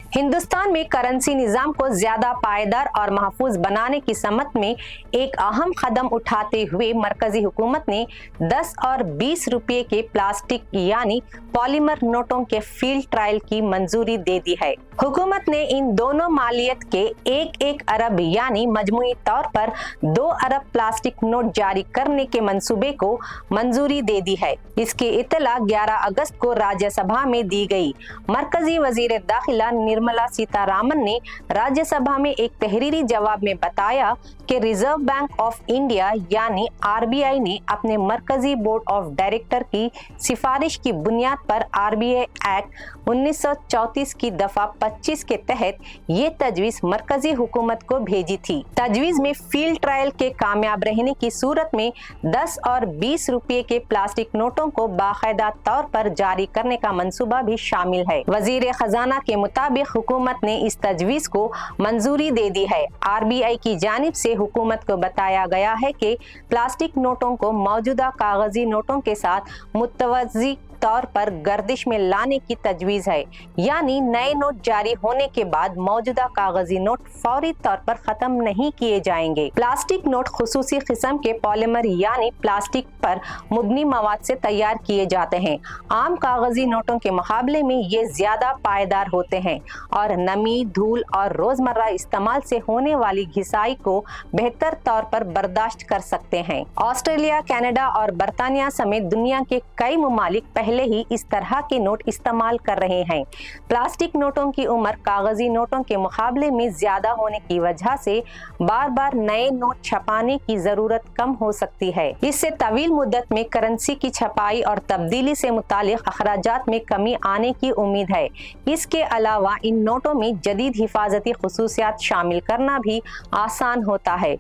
हिंदुस्तान में करेंसी निजाम को ज्यादा पायदार और महफूज बनाने की समत में एक अहम कदम उठाते हुए मरकजी हुकूमत ने 10 और 20 रुपये के प्लास्टिक यानी पॉलीमर नोटों के फील्ड ट्रायल की मंजूरी दे दी है। हुकूमत ने इन दोनों मालियत के 1-1 अरब यानी मजमूई तौर पर 2 अरब प्लास्टिक नोट जारी करने के मंसूबे को मंजूरी दे दी है। इसकी इत्तला 11 अगस्त को राज्यसभा में दी गई। मरकजी वजीर दाखिला निर्मला सीतारामन ने राज्यसभा में एक तहरीरी जवाब में बताया कि रिजर्व बैंक ऑफ इंडिया यानी आरबीआई ने अपने मरकजी बोर्ड ऑफ डायरेक्टर की सिफारिश की बुनियाद पर आरबीआई एक्ट 1934 की दफा 25 के तहत ये तजवीज मरकजी हुकूमत को भेजी थी। तजवीज में फील्ड ट्रायल के कामयाब रहने की सूरत में 10 और 20 रुपये के प्लास्टिक नोटों को बाकायदा तौर पर जारी करने का मंसूबा भी शामिल है। वजीर खजाना के मुताबिक हुकूमत ने इस तजवीज को मंजूरी दे दी है। आरबीआई की जानिब से हुकूमत को बताया गया है कि प्लास्टिक नोटों को मौजूदा कागजी नोटों के साथ मुतवज़्ज़ी तौर पर गर्दिश में लाने की तजवीज है, यानी नए नोट जारी होने के बाद मौजूदा कागजी नोट फौरी तौर पर खत्म नहीं किए जाएंगे। प्लास्टिक नोट खुसूसी किस्म के पॉलीमर यानी प्लास्टिक पर मुबनी मवाद से तैयार किए जाते हैं। आम कागजी नोटों के मुकाबले में ये ज्यादा पायदार होते हैं और नमी, धूल और रोजमर्रा इस्तेमाल से होने वाली घिसाई को बेहतर तौर पर बर्दाश्त कर सकते हैं। ऑस्ट्रेलिया, कनाडा और बरतानिया समेत दुनिया के कई मुमालिक पहले ही इस तरह के नोट इस्तेमाल कर रहे हैं। प्लास्टिक नोटों की उम्र कागजी नोटों के मुकाबले में ज्यादा होने की वजह से बार बार नए नोट छपाने की जरूरत कम हो सकती है। इससे तवील मुद्दत में करेंसी की छपाई और तब्दीली से मुतालिक अखराजात में कमी आने की उम्मीद है। इसके अलावा इन नोटों में जदीद हिफाजती खुसूसियात शामिल करना भी आसान होता है,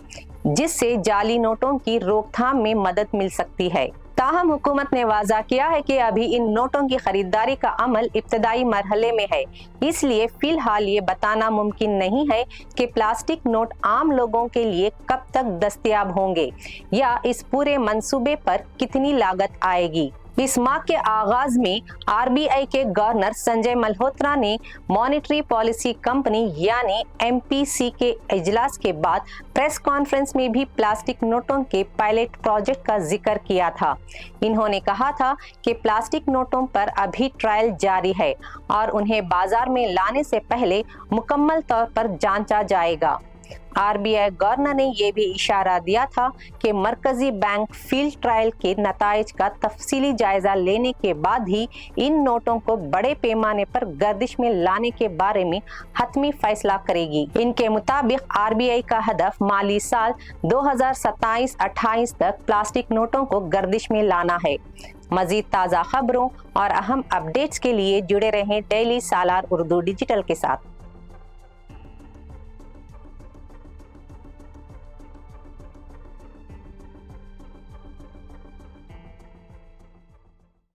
जिससे जाली नोटों की रोकथाम में मदद मिल सकती है। ताहम हुकूमत ने वाज़ा किया है कि अभी इन नोटों की खरीदारी का अमल इब्तदाई मरहले में है, इसलिए फिलहाल ये बताना मुमकिन नहीं है कि प्लास्टिक नोट आम लोगों के लिए कब तक दस्तयाब होंगे या इस पूरे मंसूबे पर कितनी लागत आएगी। इस माह के आगाज में आरबीआई के गवर्नर संजय मल्होत्रा ने मॉनेटरी पॉलिसी कंपनी यानी एमपीसी के इजलास के बाद प्रेस कॉन्फ्रेंस में भी प्लास्टिक नोटों के पायलट प्रोजेक्ट का जिक्र किया था। इन्होंने कहा था कि प्लास्टिक नोटों पर अभी ट्रायल जारी है और उन्हें बाजार में लाने से पहले मुकम्मल तौर पर जांचा जाएगा। आरबीआई गवर्नर ने यह भी इशारा दिया था कि मरकजी बैंक फील्ड ट्रायल के नताइज का तफसीली जायजा लेने के बाद ही इन नोटों को बड़े पैमाने पर गर्दिश में लाने के बारे में हतमी फैसला करेगी। इनके मुताबिक आरबीआई का हदफ माली साल 2027-28 तक प्लास्टिक नोटों को गर्दिश में लाना है। मजीद ताज़ा खबरों और अहम अपडेट्स के लिए जुड़े रहें डेली सालार उर्दू डिजिटल के साथ।